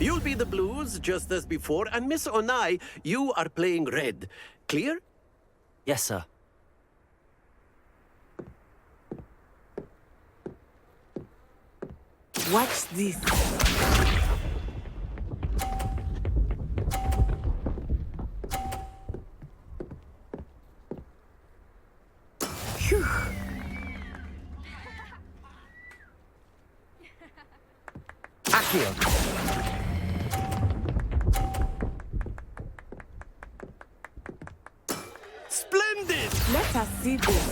You'll be the blues, just as before, and Miss Onai, you are playing red. Clear? Yes, sir. Watch this. Phew. Accio! Splendid! Let us see this.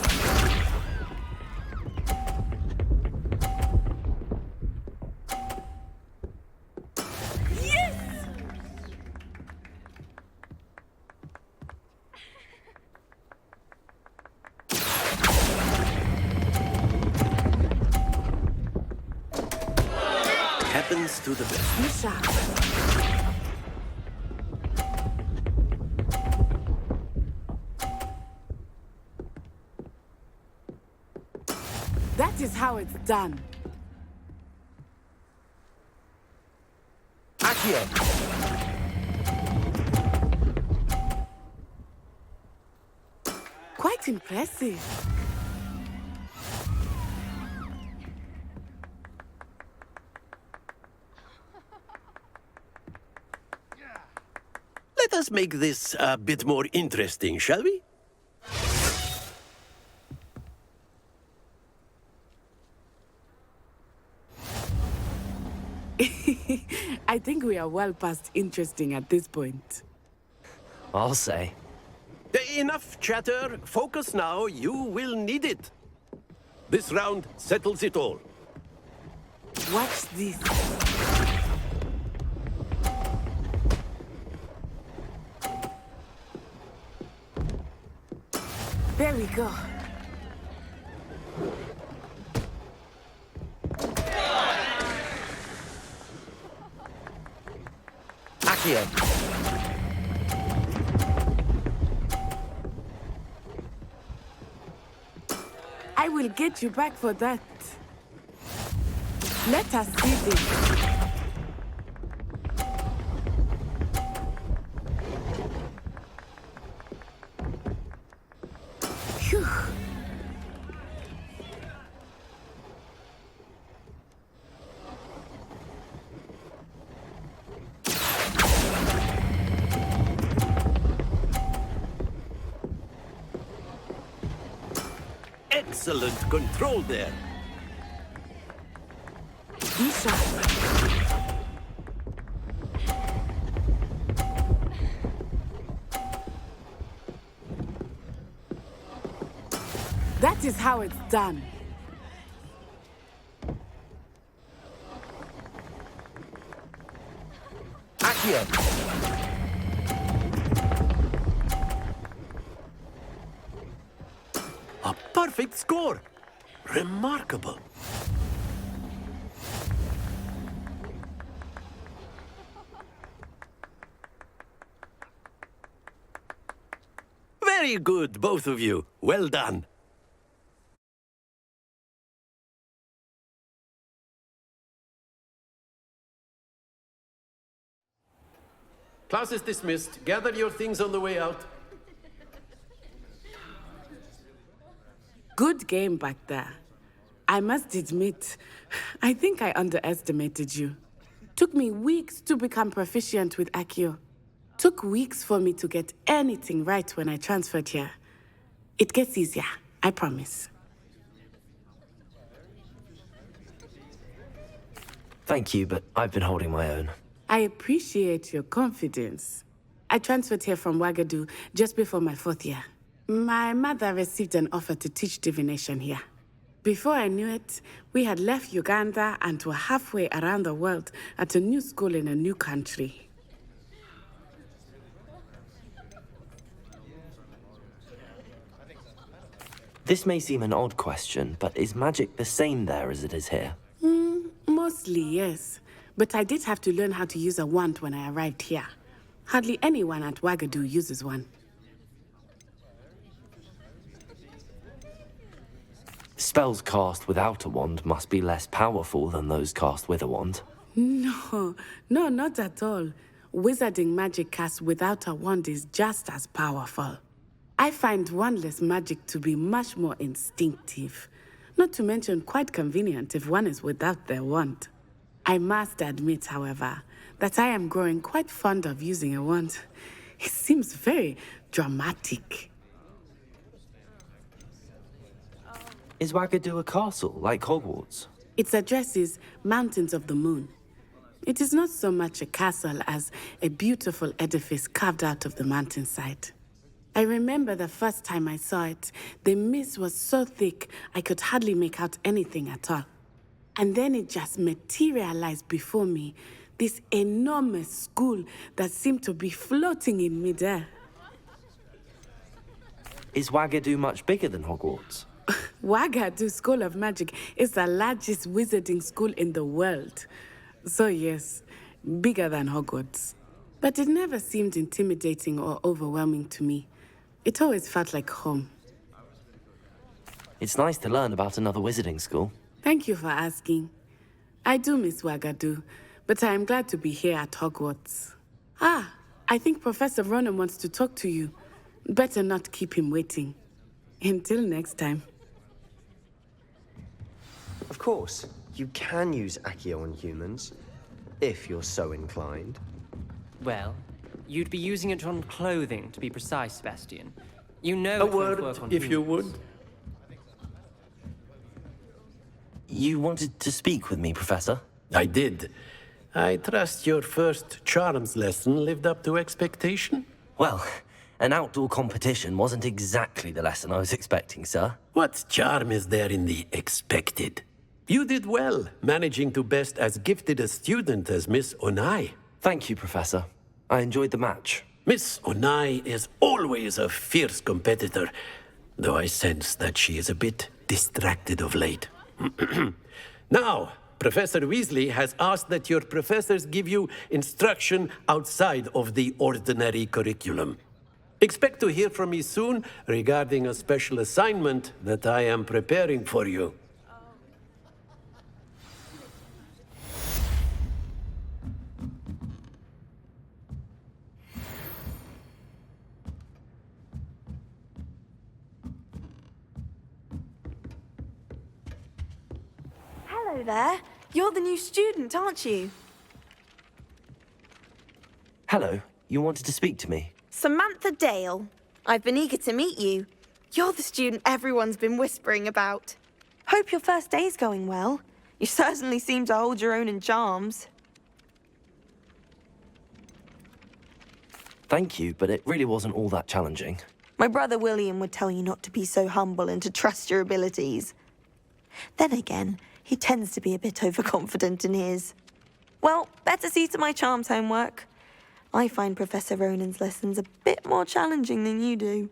Happens to the best. Be sharp. That is how it's done. Accio! Quite impressive. Let us make this a bit more interesting, shall we? I think we are well past interesting at this point. I'll say. Enough chatter. Focus now. You will need it. This round settles it all. Watch this. There we go. Accio! I will get you back for that. Let us see this. Phew. Excellent control there. Be sharp. That is how it's done. Accio! A perfect score. Remarkable. Very good, both of you. Well done. Class is dismissed. Gather your things on the way out. Good game back there. I must admit, I think I underestimated you. Took me weeks to become proficient with Accio. Took weeks for me to get anything right when I transferred here. It gets easier, I promise. Thank you, but I've been holding my own. I appreciate your confidence. I transferred here from Ouagadougou just before my 4th year. My mother received an offer to teach divination here. Before I knew it, we had left Uganda and were halfway around the world at a new school in a new country. This may seem an odd question, but is magic the same there as it is here? Mostly, yes. But I did have to learn how to use a wand when I arrived here. Hardly anyone at Ouagadougou uses one. Spells cast without a wand must be less powerful than those cast with a wand. No, no, not at all. Wizarding magic cast without a wand is just as powerful. I find wandless magic to be much more instinctive. Not to mention quite convenient if one is without their wand. I must admit, however, that I am growing quite fond of using a wand. It seems very dramatic. Is Wagadu a castle, like Hogwarts? Its address is Mountains of the Moon. It is not so much a castle as a beautiful edifice carved out of the mountainside. I remember the first time I saw it, the mist was so thick I could hardly make out anything at all. And then it just materialized before me, this enormous school that seemed to be floating in midair. Is Wagadu much bigger than Hogwarts? Wagadu School of Magic is the largest wizarding school in the world. So yes, bigger than Hogwarts. But it never seemed intimidating or overwhelming to me. It always felt like home. It's nice to learn about another wizarding school. Thank you for asking. I do miss Wagadu, but I am glad to be here at Hogwarts. Ah, I think Professor Ronan wants to talk to you. Better not keep him waiting. Until next time. Of course, you can use Accio on humans, if you're so inclined. Well, you'd be using it on clothing, to be precise, Sebastian. You know A it won't word, work on if you humans. would. You wanted to speak with me, Professor? I did. I trust your first charms lesson lived up to expectation? Well, an outdoor competition wasn't exactly the lesson I was expecting, sir. What charm is there in the expected? You did well, managing to best as gifted a student as Miss Onai. Thank you, Professor. I enjoyed the match. Miss Onai is always a fierce competitor, though I sense that she is a bit distracted of late. Now, Professor Weasley has asked that your professors give you instruction outside of the ordinary curriculum. Expect to hear from me soon regarding a special assignment that I am preparing for you. Hello there. You're the new student, aren't you? Hello, you wanted to speak to me? Samantha Dale. I've been eager to meet you. You're the student everyone's been whispering about. Hope your first day's going well. You certainly seem to hold your own in charms. Thank you, but it really wasn't all that challenging. My brother William would tell you not to be so humble and to trust your abilities. Then again, he tends to be a bit overconfident in his. Well, better see to my charms homework. I find Professor Ronan's lessons a bit more challenging than you do.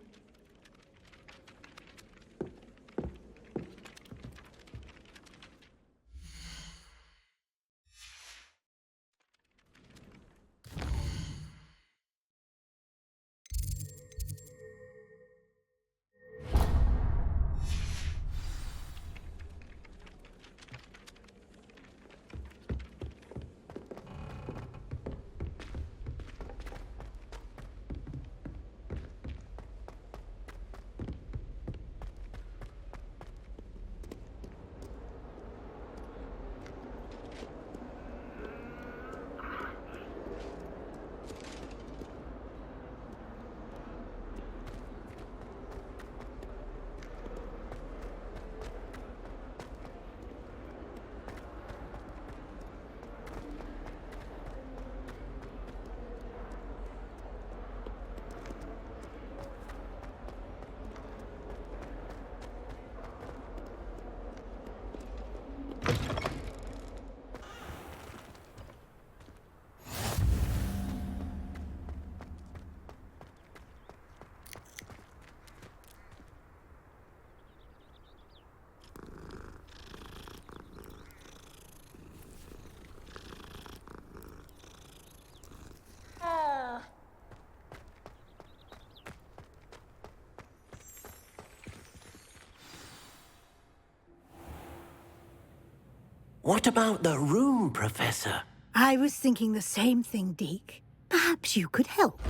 What about the room, Professor? I was thinking the same thing, Deke. Perhaps you could help.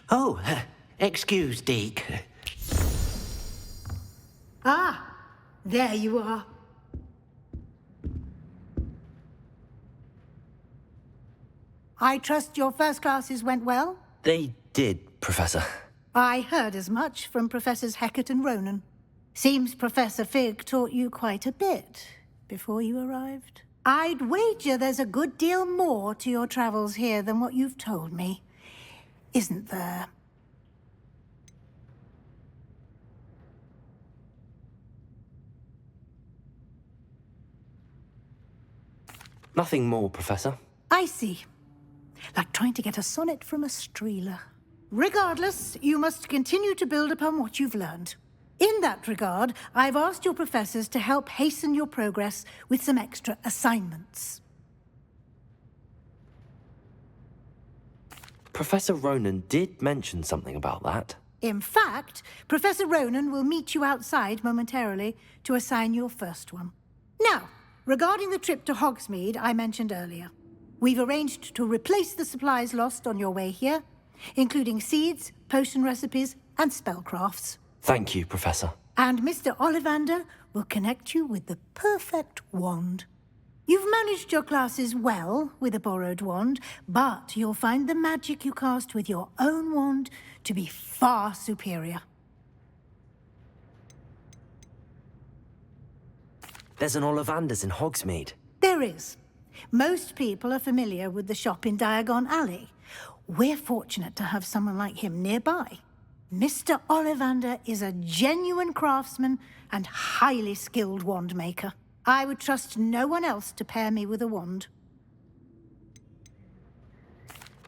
Oh, excuse, Deke. Ah, there you are. I trust your first classes went well? They did, Professor. I heard as much from Professors Hecat and Ronan. Seems Professor Fig taught you quite a bit before you arrived. I'd wager there's a good deal more to your travels here than what you've told me. Isn't there? Nothing more, Professor. I see. Like trying to get a sonnet from a streeler. Regardless, you must continue to build upon what you've learned. In that regard, I've asked your professors to help hasten your progress with some extra assignments. Professor Ronan did mention something about that. In fact, Professor Ronan will meet you outside momentarily to assign your first one. Now, regarding the trip to Hogsmeade I mentioned earlier, we've arranged to replace the supplies lost on your way here, including seeds, potion recipes, and spellcrafts. Thank you, Professor. And Mr. Ollivander will connect you with the perfect wand. You've managed your classes well with a borrowed wand, but you'll find the magic you cast with your own wand to be far superior. There's an Ollivander's in Hogsmeade. There is. Most people are familiar with the shop in Diagon Alley. We're fortunate to have someone like him nearby. Mr. Ollivander is a genuine craftsman and highly skilled wand maker. I would trust no one else to pair me with a wand.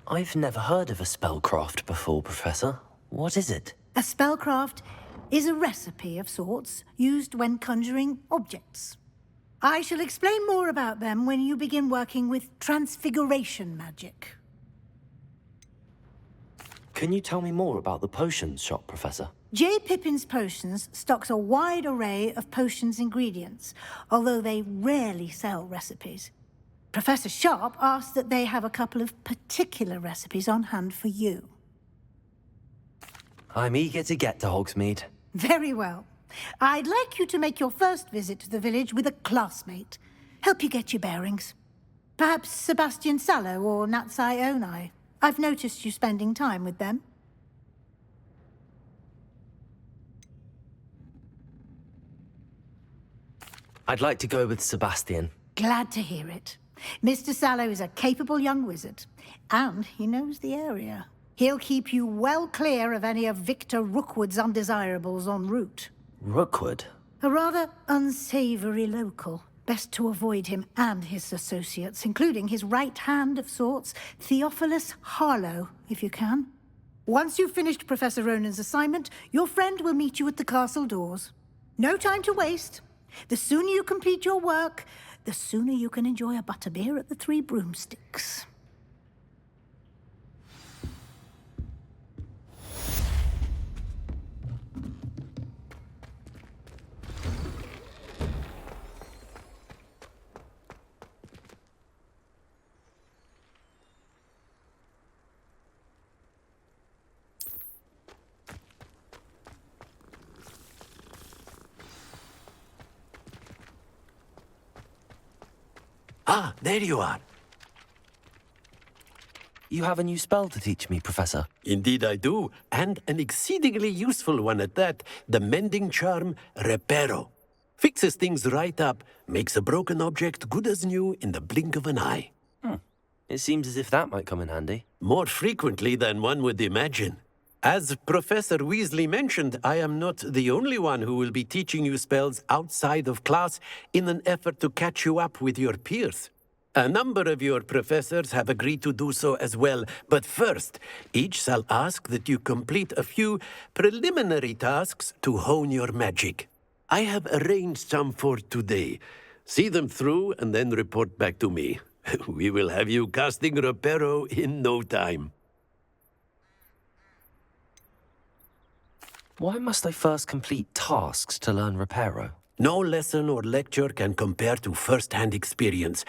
I've never heard of a spellcraft before, Professor. What is it? A spellcraft is a recipe of sorts used when conjuring objects. I shall explain more about them when you begin working with transfiguration magic. Can you tell me more about the potions shop, Professor? J. Pippin's Potions stocks a wide array of potions ingredients, although they rarely sell recipes. Professor Sharp asked that they have a couple of particular recipes on hand for you. I'm eager to get to Hogsmeade. Very well. I'd like you to make your first visit to the village with a classmate. Help you get your bearings. Perhaps Sebastian Sallow or Natsai Onai. I've noticed you spending time with them. I'd like to go with Sebastian. Glad to hear it. Mr. Sallow is a capable young wizard, and he knows the area. He'll keep you well clear of any of Victor Rookwood's undesirables en route. Rookwood? A rather unsavory local. Best to avoid him and his associates, including his right hand of sorts, Theophilus Harlow, if you can. Once you've finished Professor Ronan's assignment, your friend will meet you at the castle doors. No time to waste. The sooner you complete your work, the sooner you can enjoy a butterbeer at the Three Broomsticks. Ah, there you are. You have a new spell to teach me, Professor. Indeed I do, and an exceedingly useful one at that. The mending charm, Reparo. Fixes things right up, makes a broken object good as new in the blink of an eye. It seems as if that might come in handy. More frequently than one would imagine. As Professor Weasley mentioned, I am not the only one who will be teaching you spells outside of class in an effort to catch you up with your peers. A number of your professors have agreed to do so as well, but first, each shall ask that you complete a few preliminary tasks to hone your magic. I have arranged some for today. See them through and then report back to me. We will have you casting Reparo in no time. Why must I first complete tasks to learn Reparo? No lesson or lecture can compare to first-hand experience,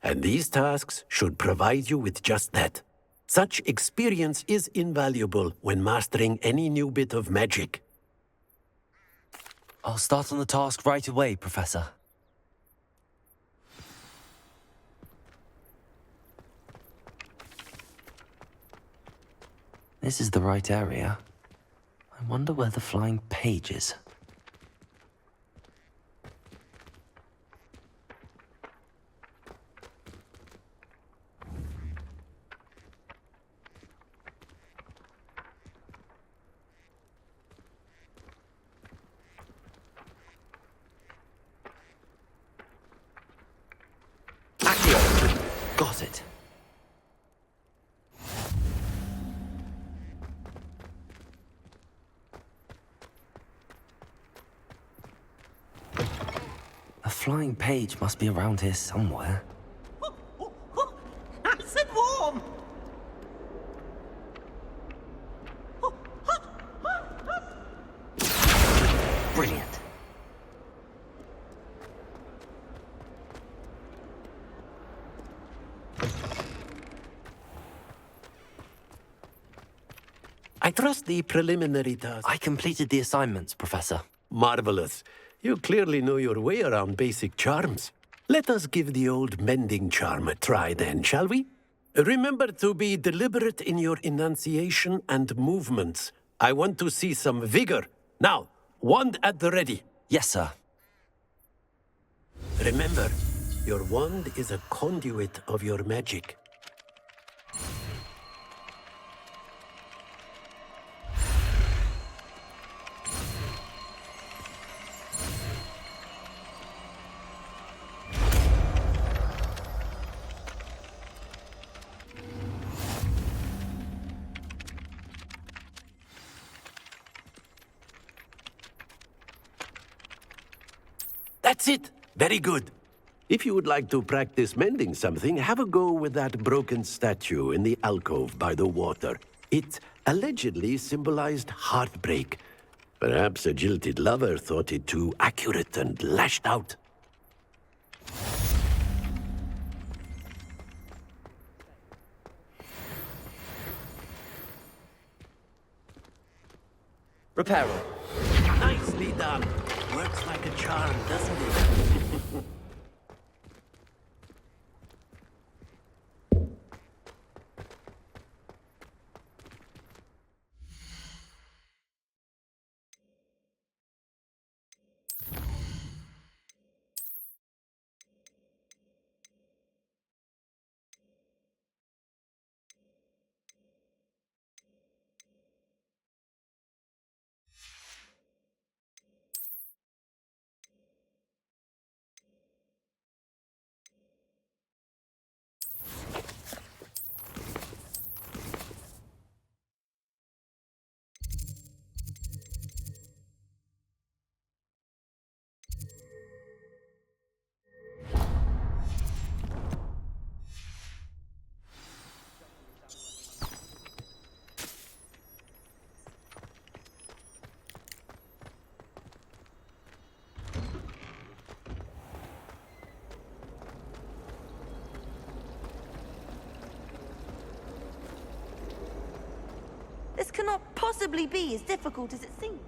and these tasks should provide you with just that. Such experience is invaluable when mastering any new bit of magic. I'll start on the task right away, Professor. This is the right area. I wonder where the flying page is. Got it. A flying page must be around here somewhere. Nice and warm! Brilliant. I trust the preliminary task. I completed the assignments, Professor. Marvelous. You clearly know your way around basic charms. Let us give the old mending charm a try then, shall we? Remember to be deliberate in your enunciation and movements. I want to see some vigor. Now, wand at the ready. Yes, sir. Remember, your wand is a conduit of your magic. That's it! Very good. If you would like to practice mending something, have a go with that broken statue in the alcove by the water. It allegedly symbolized heartbreak. Perhaps a jilted lover thought it too accurate and lashed out. Repair. Nicely done. Works like a charm, doesn't it? This cannot possibly be as difficult as it seems.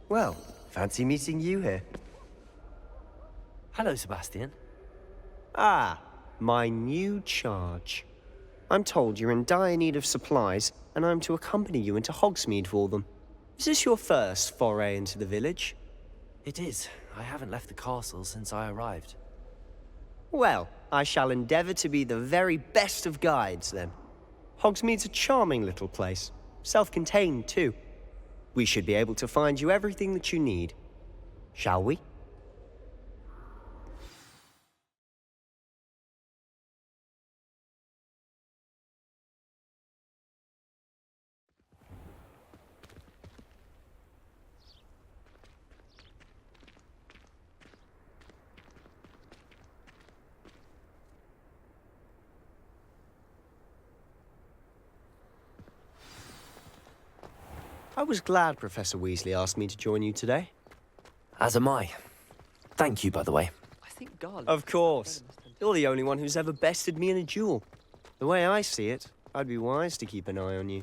Well, fancy meeting you here. Hello, Sebastian. Ah, my new charge. I'm told you're in dire need of supplies, and I'm to accompany you into Hogsmeade for them. Is this your first foray into the village? It is. I haven't left the castle since I arrived. Well, I shall endeavour to be the very best of guides, then. Hogsmeade's a charming little place. Self-contained, too. We should be able to find you everything that you need. Shall we? I was glad Professor Weasley asked me to join you today. As am I. Thank you, by the way. I think garlic. Of course. You're the only one who's ever bested me in a duel. The way I see it, I'd be wise to keep an eye on you.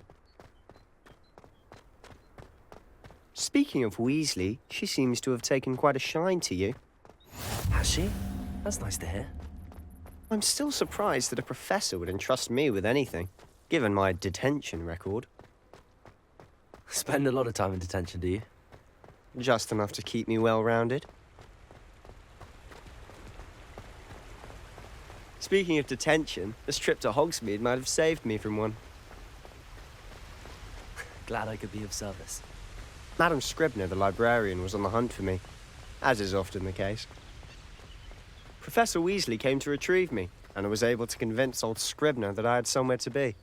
Speaking of Weasley, she seems to have taken quite a shine to you. Has she? That's nice to hear. I'm still surprised that a professor would entrust me with anything, given my detention record. Spend a lot of time in detention, do you? Just enough to keep me well-rounded. Speaking of detention, this trip to Hogsmeade might have saved me from one. Glad I could be of service. Madam Scribner, the librarian, was on the hunt for me, as is often the case. Professor Weasley came to retrieve me, and I was able to convince old Scribner that I had somewhere to be.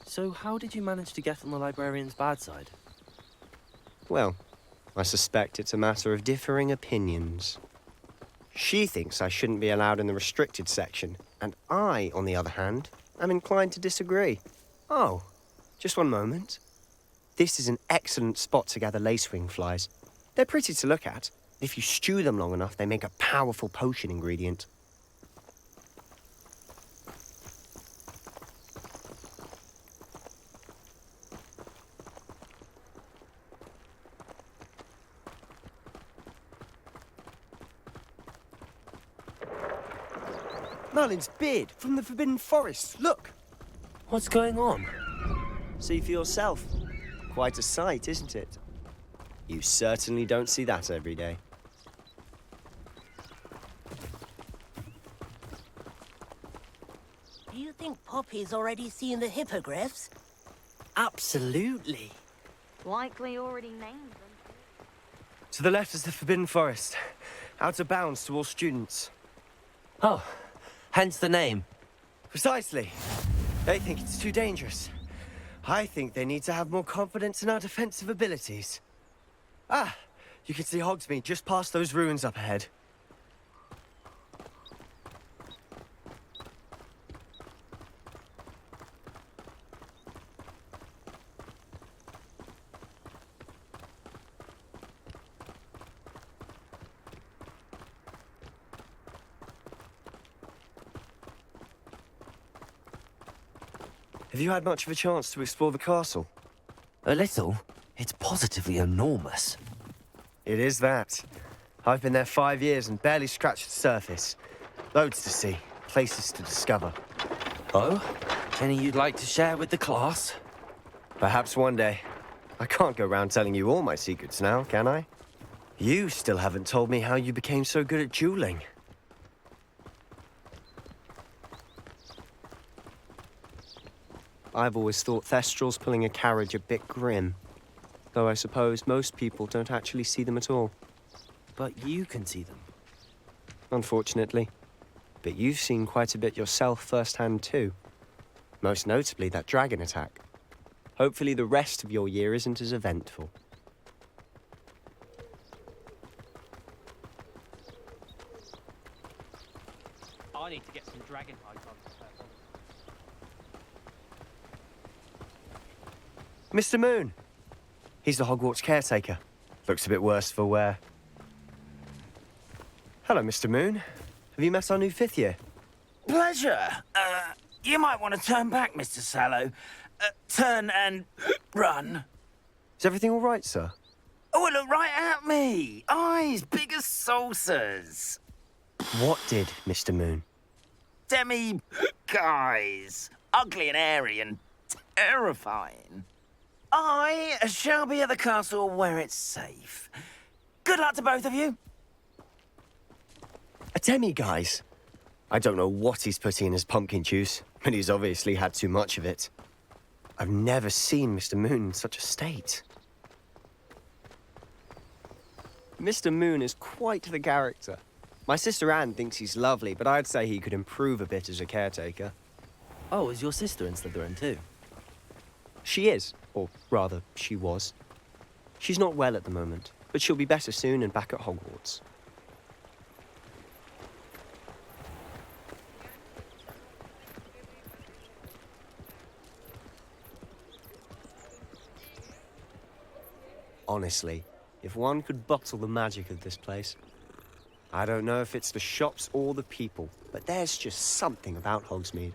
So how did you manage to get on the librarian's bad side? Well, I suspect it's a matter of differing opinions. She thinks I shouldn't be allowed in the restricted section, and I, on the other hand, am inclined to disagree. Oh, just one moment. This is an excellent spot to gather lacewing flies. They're pretty to look at. If you stew them long enough, they make a powerful potion ingredient. Merlin's beard from the Forbidden Forest. Look! What's going on? See for yourself. Quite a sight, isn't it? You certainly don't see that every day. Do you think Poppy's already seen the hippogriffs? Absolutely. Likely already named them. To the left is the Forbidden Forest. Out of bounds to all students. Oh, hence the name. Precisely. They think it's too dangerous. I think they need to have more confidence in our defensive abilities. Ah, you can see Hogsmeade just past those ruins up ahead. Have you had much of a chance to explore the castle? A little. It's positively enormous. It is that. I've been there 5 years and barely scratched the surface. Loads to see, places to discover. Oh? Any you'd like to share with the class? Perhaps one day. I can't go round telling you all my secrets now, can I? You still haven't told me how you became so good at dueling. I've always thought Thestrals pulling a carriage a bit grim. Though I suppose most people don't actually see them at all. But you can see them. Unfortunately. But you've seen quite a bit yourself firsthand too. Most notably that dragon attack. Hopefully the rest of your year isn't as eventful. I need to get some dragon hides on. Mr. Moon! He's the Hogwarts caretaker. Looks a bit worse for wear. Hello, Mr. Moon. Have you met our new 5th year? Pleasure. You might want to turn back, Mr. Sallow. Turn and run. Is everything all right, sir? Oh, look right at me. Eyes big as saucers. What did, Mr. Moon? Guys. Ugly and airy and terrifying. I shall be at the castle where it's safe. Good luck to both of you. A demi-guise? I don't know what he's putting in his pumpkin juice, but he's obviously had too much of it. I've never seen Mr. Moon in such a state. Mr. Moon is quite the character. My sister Anne thinks he's lovely, but I'd say he could improve a bit as a caretaker. Oh, is your sister in Slytherin too? She is, or rather, she was. She's not well at the moment, but she'll be better soon and back at Hogwarts. Honestly, if one could bottle the magic of this place. I don't know if it's the shops or the people, but there's just something about Hogsmeade.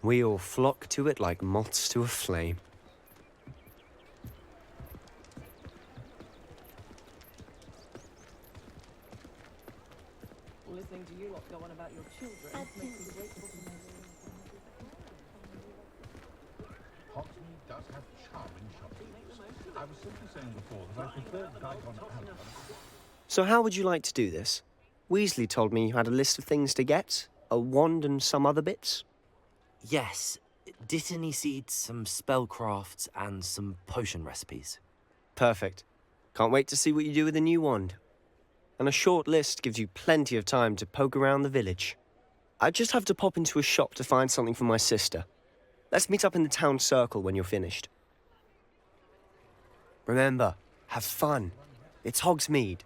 We all flock to it like moths to a flame. Listening to you lot go on about your children makes me grateful to Hogsmeade does have charming shopping. I was simply saying before that I prefer Diagon Alley. So how would you like to do this? Weasley told me you had a list of things to get, a wand and some other bits. Yes. Dittany seeds, some spellcrafts, and some potion recipes. Perfect. Can't wait to see what you do with the new wand. And a short list gives you plenty of time to poke around the village. I just have to pop into a shop to find something for my sister. Let's meet up in the town circle when you're finished. Remember, have fun. It's Hogsmeade.